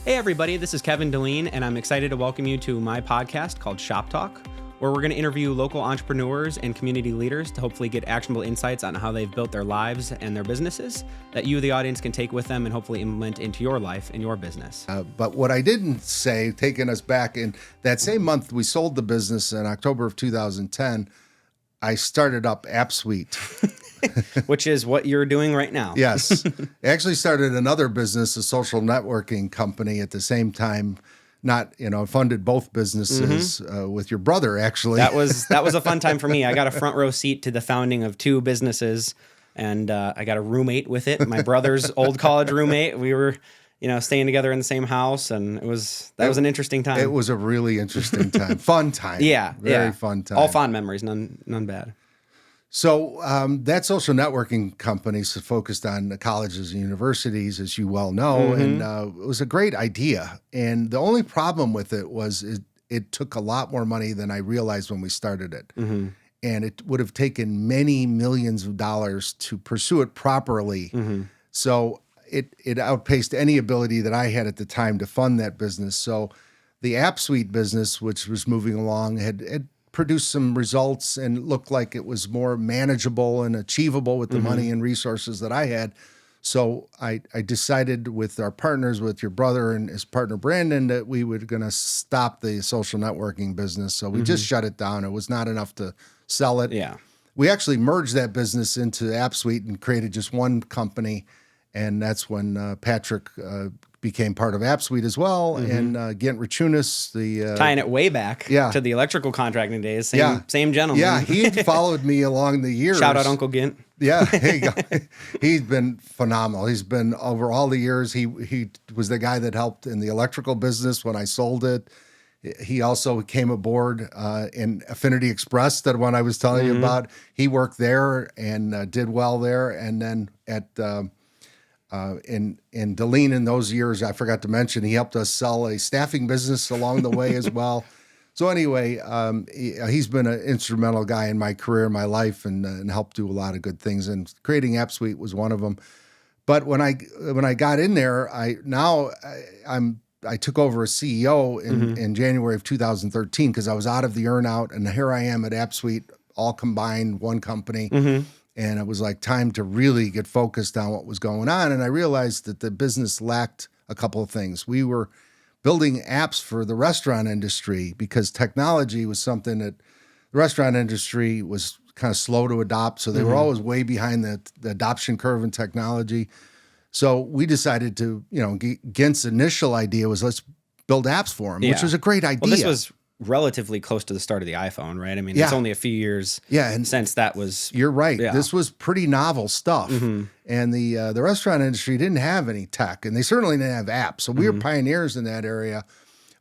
Hey everybody, this is Kevin Daleen, and I'm excited to welcome you to my podcast called Shop Talk, where we're going to interview local entrepreneurs and community leaders to hopefully get actionable insights on how they've built their lives and their businesses that you, the audience, can take with them and hopefully implement into your life and your business. But what I didn't say, taking us back in that same month we sold the business in October of 2010, I started up AppSuite. Which is what you're doing right now. Yes. I actually started another business, a social networking company at the same time. Funded both businesses with your brother, actually. That was a fun time for me. I got a front row seat to the founding of two businesses, and I got a roommate with it. My brother's old college roommate. We were, staying together in the same house, and that was an interesting time. It was a really interesting time. Fun time. Yeah. Very fun time. All fond memories, none bad. So that social networking company focused on the colleges and universities, as you well know, and it was a great idea. And the only problem with it was it took a lot more money than I realized when we started it. And it would have taken many millions of dollars to pursue it properly. So it outpaced any ability that I had at the time to fund that business. So the AppSuite business, which was moving along, had produced some results and looked like it was more manageable and achievable with the money and resources that I had. So I decided with our partners, with your brother and his partner Brandon, that we were going to stop the social networking business. So we just shut it down. It was not enough to sell it. Yeah. We actually merged that business into AppSuite and created just one company. And that's when Patrick became part of AppSuite as well, and Gent Rachunas, tying it way back to the electrical contracting days. Same gentleman. Yeah, he followed me along the years. Shout out Uncle Gent. Yeah, there you go. He's been phenomenal. He's been over all the years. He was the guy that helped in the electrical business when I sold it. He also came aboard in Affinity Express, that one I was telling you about. He worked there and did well there, and then at in Daleen in those years, I forgot to mention, he helped us sell a staffing business along the way as well. So anyway, he's been an instrumental guy in my career, my life, and helped do a lot of good things. And creating AppSuite was one of them. But when I got in there, I took over as CEO in January of 2013 because I was out of the earnout, and here I am at AppSuite, all combined, one company. And it was like time to really get focused on what was going on. And I realized that the business lacked a couple of things. We were building apps for the restaurant industry because technology was something that the restaurant industry was kind of slow to adopt. So they were always way behind the adoption curve in technology. So we decided to, Gent's initial idea was let's build apps for them, which was a great idea. Well, this was relatively close to the start of the iPhone, right? I mean, it's only a few years since that was... You're right. Yeah. This was pretty novel stuff. And the restaurant industry didn't have any tech, and they certainly didn't have apps. So we were pioneers in that area.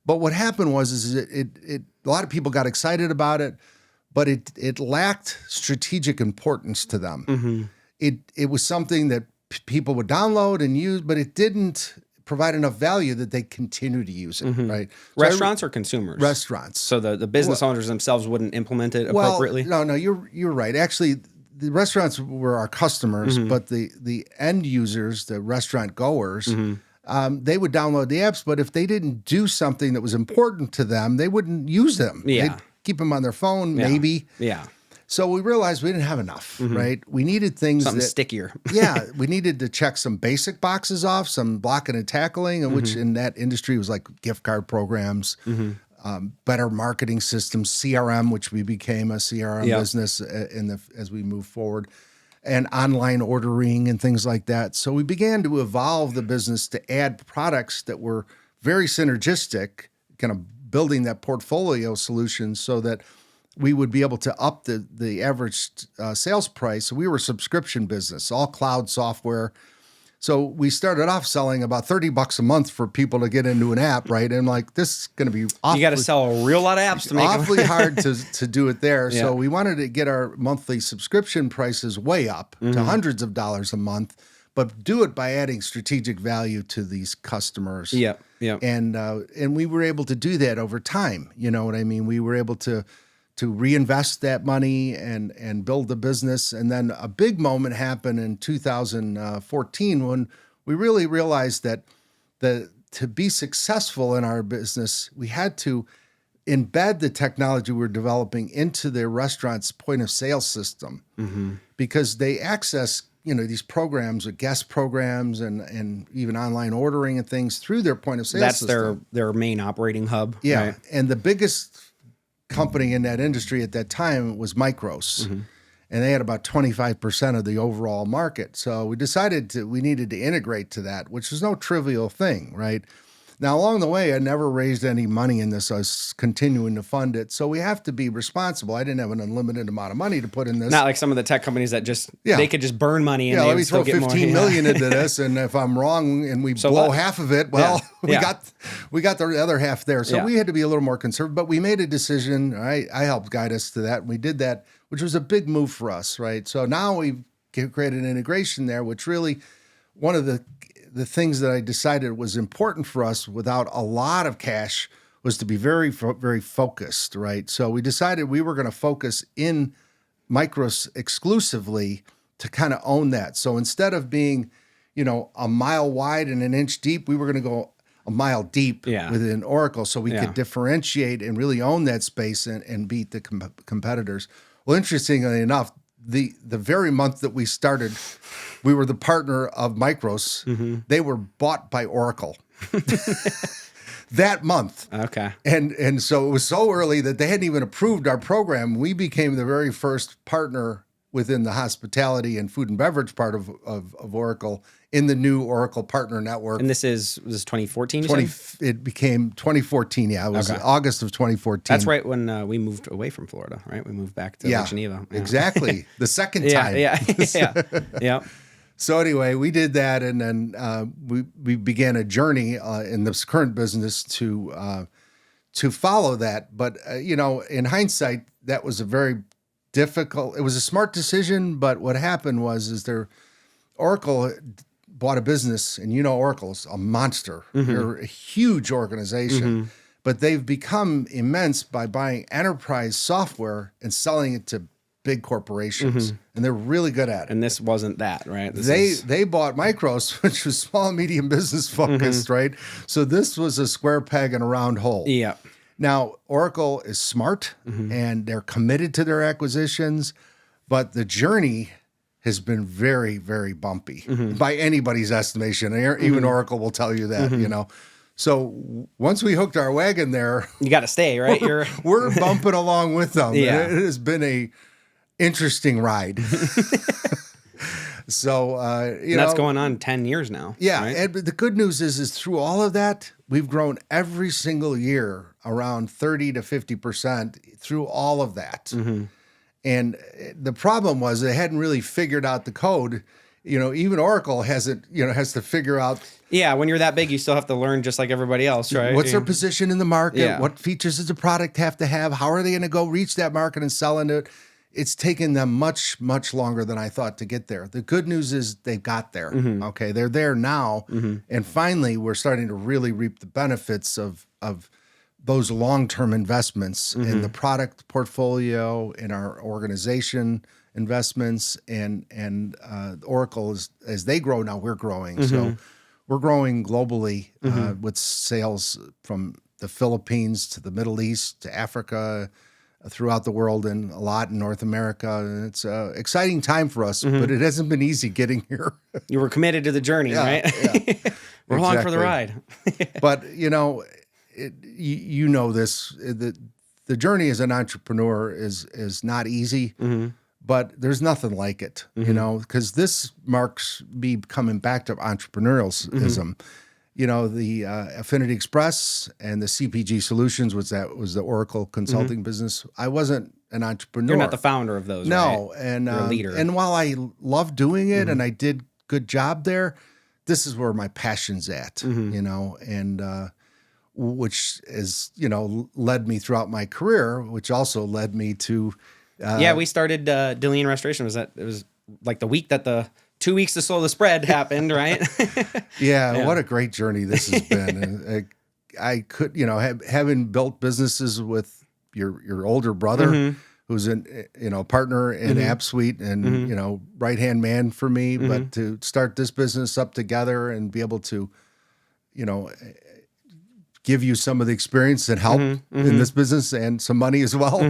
But what happened was a lot of people got excited about it, but it lacked strategic importance to them. It was something that people would download and use, but it didn't provide enough value that they continue to use it, right? So restaurants or consumers? Restaurants. So the business owners themselves wouldn't implement it appropriately? Well, no, you're right. Actually, the restaurants were our customers, but the end users, the restaurant goers, they would download the apps, but if they didn't do something that was important to them, they wouldn't use them. Yeah. They'd keep them on their phone, maybe. Yeah. So we realized we didn't have enough, right? We needed things something stickier. We needed to check some basic boxes off, some blocking and tackling, which in that industry was like gift card programs, better marketing systems, CRM, which we became a CRM business as we move forward, and online ordering and things like that. So we began to evolve the business to add products that were very synergistic, kind of building that portfolio solution so that we would be able to up the average sales price. We were a subscription business, all cloud software. So we started off selling about $30 a month for people to get into an app, right? And like, this is going to be awfully, you got to sell a real lot of apps to make awfully hard to do it there. Yeah. So we wanted to get our monthly subscription prices way up to hundreds of dollars a month, but do it by adding strategic value to these customers. Yeah. And we were able to do that over time. You know what I mean? We were able to reinvest that money and build the business. And then a big moment happened in 2014 when we really realized that the to be successful in our business, we had to embed the technology we're developing into their restaurant's point of sale system, because they access, these programs, guest programs and even online ordering and things through their point of sale system. That's their main operating hub. Yeah. Right? And the biggest company in that industry at that time was Micros. And they had about 25% of the overall market. So we decided we needed to integrate to that, which is no trivial thing, right? Now, along the way, I never raised any money in this. I was continuing to fund it. So we have to be responsible. I didn't have an unlimited amount of money to put in this. Not like some of the tech companies that they could just burn money and let me throw 15 million into this. And if I'm wrong and we blow half of it, well, we got the other half there. So we had to be a little more conservative, but we made a decision. I helped guide us to that. And we did that, which was a big move for us, right? So now we've created an integration there, which really one of the things that I decided was important for us without a lot of cash was to be very, very focused, right? So we decided we were going to focus in Micros exclusively to kind of own that. So instead of being, a mile wide and an inch deep, we were going to go a mile deep within Oracle so we could differentiate and really own that space and beat the competitors. Well, interestingly enough, the very month that we started, we were the partner of Micros. They were bought by Oracle that month. Okay. And so it was so early that they hadn't even approved our program. We became the very first partner within the hospitality and food and beverage part of Oracle in the new Oracle Partner Network. And this is 2014? It became 2014, yeah. It was August of 2014. That's right when we moved away from Florida, right? We moved back to Lake Geneva. Yeah, exactly. The second time. Yeah. So anyway, we did that, and then we began a journey in this current business to follow that. But, in hindsight, that was a very difficult. It was a smart decision, but what happened was Oracle bought a business, and Oracle's a monster. They're a huge organization, but they've become immense by buying enterprise software and selling it to big corporations, and they're really good at it. And this wasn't that, right? They bought Micros, which was small and medium business focused, right? So this was a square peg in a round hole. Yeah. Now, Oracle is smart, and they're committed to their acquisitions, but the journey has been very, very bumpy by anybody's estimation. Even Oracle will tell you that, So once we hooked our wagon there, you got to stay, right? We're bumping along with them. Yeah. It has been a interesting ride. So, that's going on 10 years now. Yeah. Right? And the good news is through all of that, we've grown every single year around 30 to 50% through all of that. And the problem was they hadn't really figured out the code. Even Oracle has to figure out. Yeah, when you're that big, you still have to learn just like everybody else, right? What's their position in the market? Yeah. What features does the product have to have? How are they going to go reach that market and sell into it? It's taken them much, much longer than I thought to get there. The good news is they got there. Okay, they're there now. And finally, we're starting to really reap the benefits of those long-term investments in the product portfolio, in our organization investments, and Oracle, as they grow now, we're growing. So we're growing globally with sales from the Philippines to the Middle East to Africa, throughout the world, and a lot in North America. And it's an exciting time for us, but it hasn't been easy getting here. You were committed to the journey, right? Yeah. We're along for the ride. But, this, the journey as an entrepreneur is not easy, but there's nothing like it, because this marks me coming back to entrepreneurialism. The Affinity Express and the CPG Solutions was the Oracle consulting business. I wasn't an entrepreneur. You're not the founder of those, no, right? And you're a leader. And while I love doing it and I did good job there, this is where my passion's at, and which is led me throughout my career, which also led me to. We started Daleen Restoration. It was like the week that the 2 weeks to slow the spread happened, right? Yeah, what a great journey this has been. And I could, having built businesses with your older brother, who's a partner in AppSuite and right-hand man for me, but to start this business up together and be able to, give you some of the experience and help in this business and some money as well.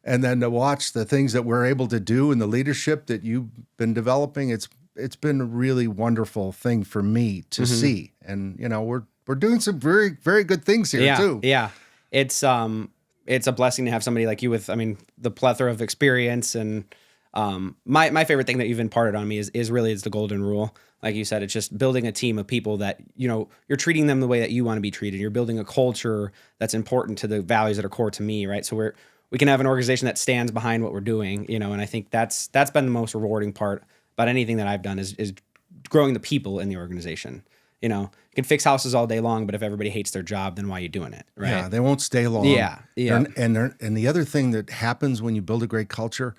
And then to watch the things that we're able to do and the leadership that you've been developing, it's been a really wonderful thing for me to see. And, you know, we're doing some very, very good things here too. Yeah. It's a blessing to have somebody like you with, I mean, the plethora of experience. And my favorite thing that you've imparted on me is really the golden rule. Like you said, it's just building a team of people that, you know, you're treating them the way that you want to be treated. You're building a culture that's important to the values that are core to me, right? So we can have an organization that stands behind what we're doing, you know, and I think that's been the most rewarding part about anything that I've done is growing the people in the organization. You know, you can fix houses all day long, but if everybody hates their job, then why are you doing it? Right. Yeah, they won't stay long. Yeah. And the other thing that happens when you build a great culture,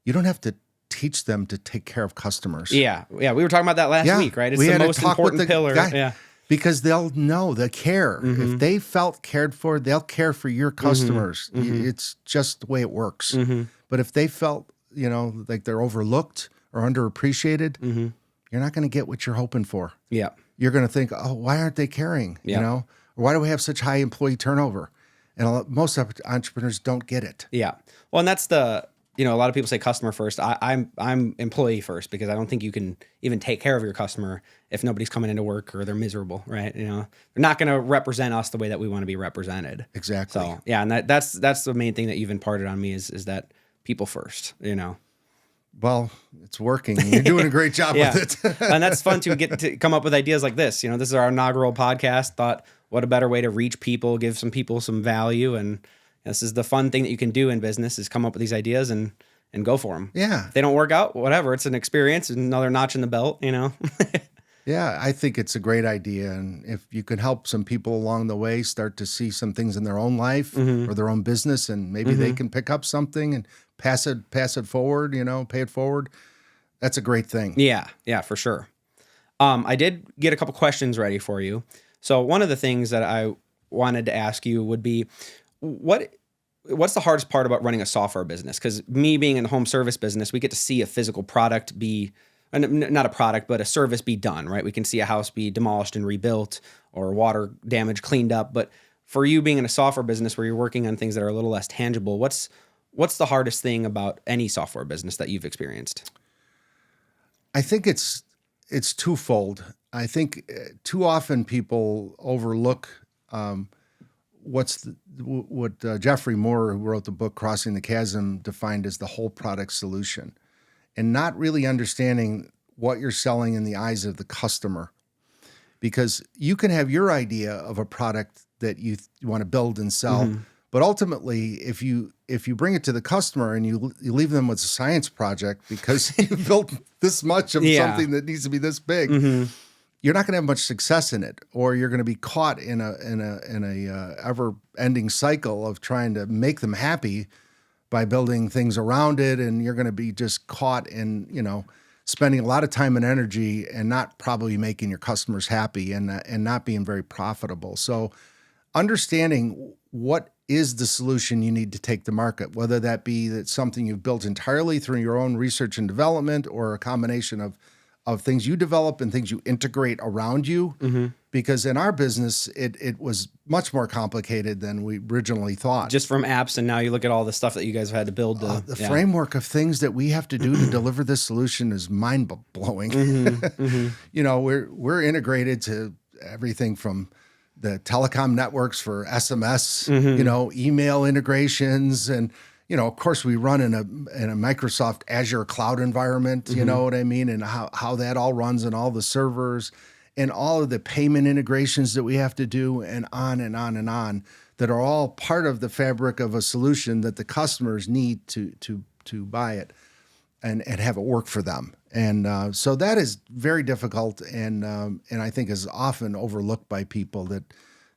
you don't have to teach them to take care of customers. Yeah. We were talking about that last week, right? It's the most important pillar. Yeah. Because they'll know, they care. If they felt cared for, they'll care for your customers. It's just the way it works. But if they felt, you know, like they're overlooked or underappreciated, you're not going to get what you're hoping for. Yeah. You're going to think, oh, why aren't they caring? You know, or why do we have such high employee turnover? And most entrepreneurs don't get it. Yeah. Well, and that's you know, a lot of people say customer first. I'm employee first, because I don't think you can even take care of your customer if nobody's coming into work or they're miserable, right? You know, they're not going to represent us the way that we want to be represented. Exactly. So yeah, and that's the main thing that you've imparted on me is that people first, you know. Well, it's working. You're doing a great job with it. And that's fun to get to come up with ideas like this. You know, this is our inaugural podcast. Thought, what a better way to reach people, give some people some value. And this is the fun thing that you can do in business, is come up with these ideas and go for them. Yeah. If they don't work out, whatever. It's an experience, another notch in the belt, you know? Yeah, I think it's a great idea. And if you can help some people along the way start to see some things in their own life or their own business, and maybe they can pick up something and pass it forward, you know, pay it forward. That's a great thing. Yeah, for sure. I did get a couple questions ready for you. So one of the things that I wanted to ask you would be, what's the hardest part about running a software business? Because me being in the home service business, we get to see a physical product not a product, but a service be done, right? We can see a house be demolished and rebuilt, or water damage cleaned up. But for you being in a software business where you're working on things that are a little less tangible, what's the hardest thing about any software business that you've experienced? I think it's twofold. I think too often people overlook what Jeffrey Moore, who wrote the book Crossing the Chasm, defined as the whole product solution, and not really understanding what you're selling in the eyes of the customer. Because you can have your idea of a product that you want to build and sell, but ultimately, if you bring it to the customer and you leave them with a science project because you built this much of something that needs to be this big, you're not going to have much success in it, or you're going to be caught in a ever-ending cycle of trying to make them happy by building things around it, and you're going to be just caught in, you know, spending a lot of time and energy and not probably making your customers happy and not being very profitable. So understanding what is the solution you need to take to market, whether that be something you've built entirely through your own research and development, or a combination of things you develop and things you integrate around you. Because in our business, it was much more complicated than we originally thought. Just from apps, and now you look at all the stuff that you guys have had to build. The framework of things that we have to do to deliver this solution is mind-blowing. You know, we're integrated to everything from the telecom networks for SMS, you know, email integrations, and you know, of course, we run in a Microsoft Azure cloud environment. You know what I mean, and how that all runs, and all the servers, and all of the payment integrations that we have to do, and on and on and on, that are all part of the fabric of a solution that the customers need to buy it and have it work for them. And so that is very difficult, and I think is often overlooked by people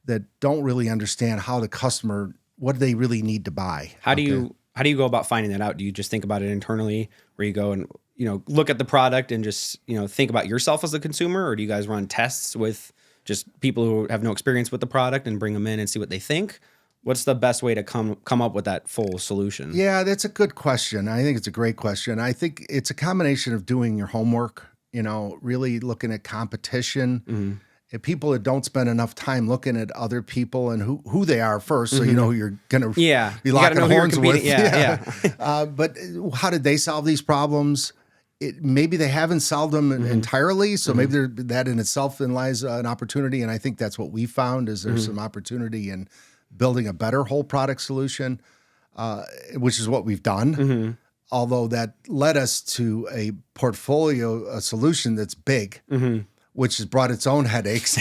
that don't really understand how the customer, what they really need to buy. How do you go about finding that out? Do you just think about it internally, where you go and, you know, look at the product and just, you know, think about yourself as the consumer? Or do you guys run tests with just people who have no experience with the product and bring them in and see what they think? What's the best way to come up with that full solution? Yeah, that's a good question. I think it's a great question. I think it's a combination of doing your homework, you know, really looking at competition people that don't spend enough time looking at other people and who they are first, so you know who you're going to be locking horns with. But how did they solve these problems? Maybe they haven't solved them entirely, so maybe that in itself then lies an opportunity. And I think that's what we found is there's some opportunity in building a better whole product solution, which is what we've done. Although that led us to a portfolio, a solution that's big, which has brought its own headaches.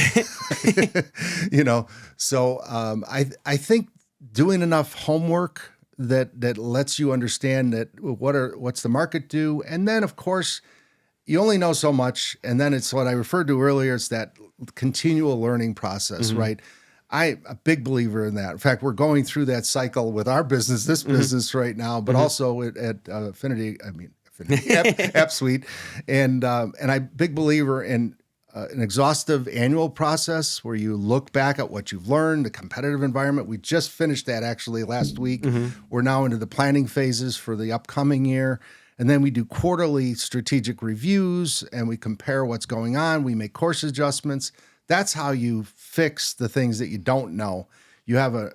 So I think doing enough homework that lets you understand that what's the market do, and then of course you only know so much, and then it's what I referred to earlier. It's that continual learning process, right? I'm a big believer in that. In fact, we're going through that cycle with our business, this business right now, but also at Affinity, AppSuite, and I'm big believer in an exhaustive annual process where you look back at what you've learned, the competitive environment. We just finished that actually last week. We're now into the planning phases for the upcoming year. And then we do quarterly strategic reviews and we compare what's going on. We make course adjustments. That's how you fix the things that you don't know. You have a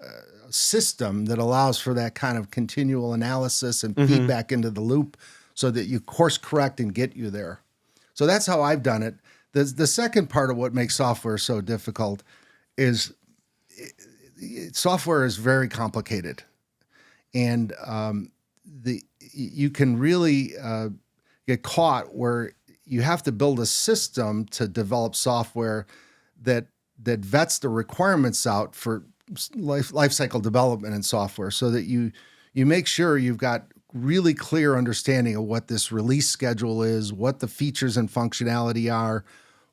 system that allows for that kind of continual analysis and feedback into the loop so that you course correct and get you there. So that's how I've done it. The second part of what makes software so difficult is software is very complicated. And you can really get caught where you have to build a system to develop software that vets the requirements out for life cycle development in software, so that you make sure you've got really clear understanding of what this release schedule is, what the features and functionality are,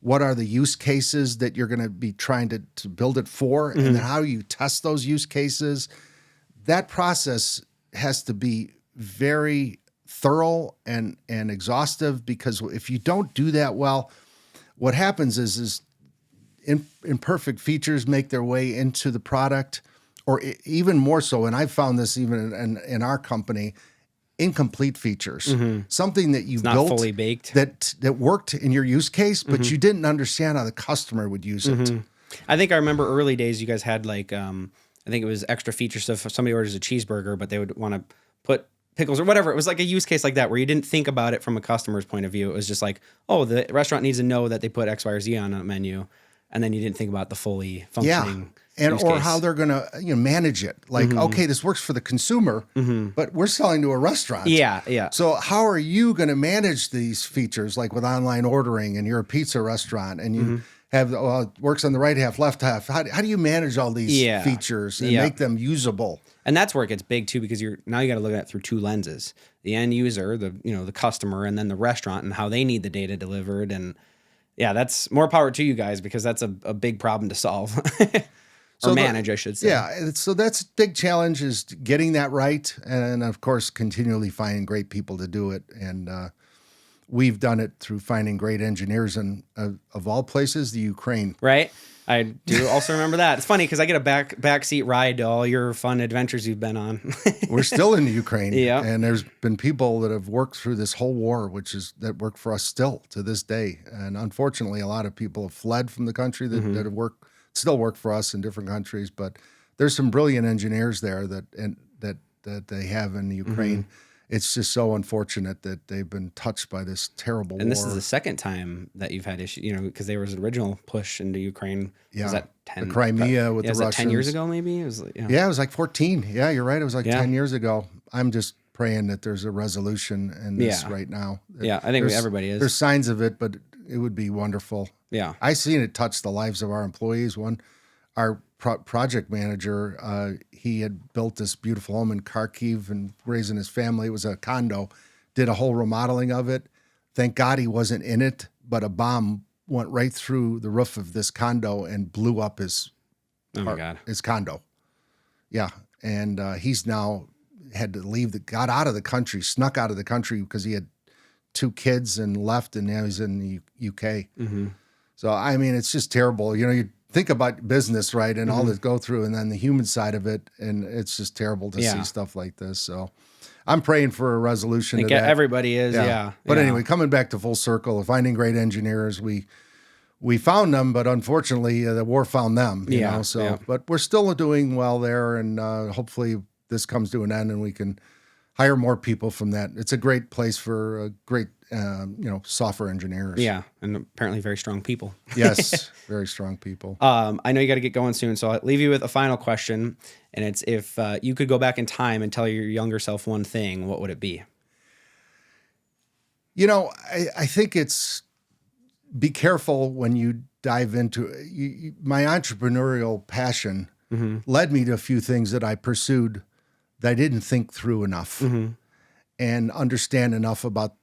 what are the use cases that you're going to be trying to build it for, and then how you test those use cases. That process has to be very thorough and exhaustive, because if you don't do that well, what happens is imperfect features make their way into the product, or even more so, and I've found this even in our company, incomplete features, something that you built fully baked that worked in your use case, but you didn't understand how the customer would use it. I think I remember early days you guys had like, I think it was extra feature stuff. If somebody orders a cheeseburger, but they would want to put pickles or whatever. It was like a use case like that where you didn't think about it from a customer's point of view. It was just like, oh, the restaurant needs to know that they put X, Y, or Z on a menu. And then you didn't think about the fully functioning use or case. how they're going to manage it. Like, okay, this works for the consumer, but we're selling to a restaurant. Yeah. So how are you going to manage these features, like with online ordering, and you're a pizza restaurant and you have, it works on the right half, left half. How do you manage all these features and make them usable? And that's where it gets big too, because now you got to look at it through two lenses: the end user, the customer, and then the restaurant and how they need the data delivered. And yeah, that's more power to you guys, because that's a big problem to solve. Or manage, I should say. Yeah, so that's a big challenge, is getting that right. And of course, continually finding great people to do it. And we've done it through finding great engineers in, of all places, the Ukraine. Right. I do also remember that. It's funny because I get a backseat ride to all your fun adventures you've been on. We're still in the Ukraine. Yeah. And there's been people that have worked through this whole war, that work for us still to this day. And unfortunately, a lot of people have fled from the country that have still work for us in different countries. But there's some brilliant engineers there that they have in the Ukraine. It's just so unfortunate that they've been touched by this terrible war. And this is the second time that you've had issues, because there was an original push into Ukraine. Yeah. Was that 10? The Crimea with the Russians. 10 years ago, maybe? It was it was like 14. Yeah, you're right. It was like 10 years ago. I'm just praying that there's a resolution in this right now. Yeah, I think everybody is. There's signs of it, but it would be wonderful. Yeah. I seen it touch the lives of our employees. Our project manager, he had built this beautiful home in Kharkiv and raising his family. It was a condo, did a whole remodeling of it. Thank God he wasn't in it, but a bomb went right through the roof of this condo and blew up his condo. Yeah. And he's now had to got out of the country, snuck out of the country because he had 2 kids and left, and now he's in the UK. So, I mean, it's just terrible. You think about business, right, and all that go through, and then the human side of it, and it's just terrible to see stuff like this. So I'm praying for a resolution to that. Everybody is, But anyway, coming back to full circle of finding great engineers, we we found them, but unfortunately the war found them, you know, so, yeah. but we're still doing well there. And hopefully this comes to an end and we can hire more people from that. It's a great place for great, software engineers. Yeah. And apparently very strong people. Yes. Very strong people. I know you got to get going soon, so I'll leave you with a final question. And it's, if you could go back in time and tell your younger self one thing, what would it be? You know, I think it's, be careful when you dive into my entrepreneurial passion led me to a few things that I pursued that I didn't think through enough and understand enough about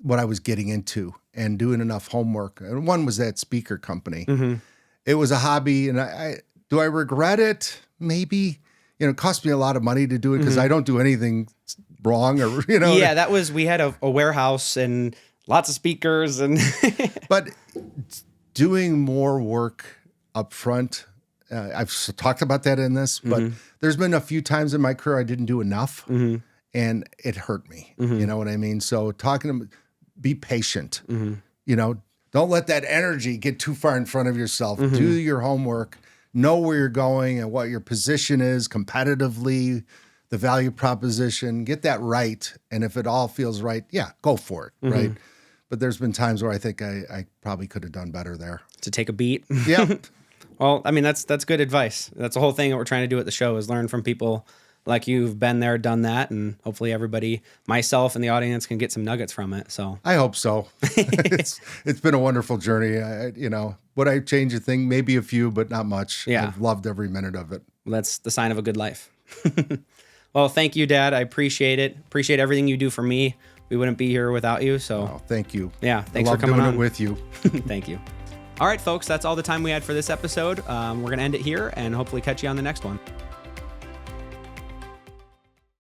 what I was getting into and doing enough homework. And one was that speaker company. It was a hobby, and do I regret it? Maybe. You know, it cost me a lot of money to do it because I don't do anything wrong, or Yeah, we had a warehouse and lots of speakers and but doing more work up front. I've talked about that in this, but there's been a few times in my career I didn't do enough, and it hurt me. You know what I mean? So be patient. You know, don't let that energy get too far in front of yourself. Do your homework, know where you're going and what your position is competitively, the value proposition, get that right. And if it all feels right, yeah, go for it, right? But there's been times where I think I probably could have done better there. To take a beat. Yeah. Well, I mean, that's good advice. That's the whole thing that we're trying to do at the show, is learn from people like you've been there, done that, and hopefully everybody, myself and the audience, can get some nuggets from it. So I hope so. It's been a wonderful journey. Would I change a thing? Maybe a few, but not much. Yeah. I've loved every minute of it. That's the sign of a good life. Well, thank you, Dad. I appreciate it. Appreciate everything you do for me. We wouldn't be here without you. So thank you. Yeah, thanks I for coming doing on. it with you. Thank you. All right, folks, that's all the time we had for this episode. We're going to end it here and hopefully catch you on the next one.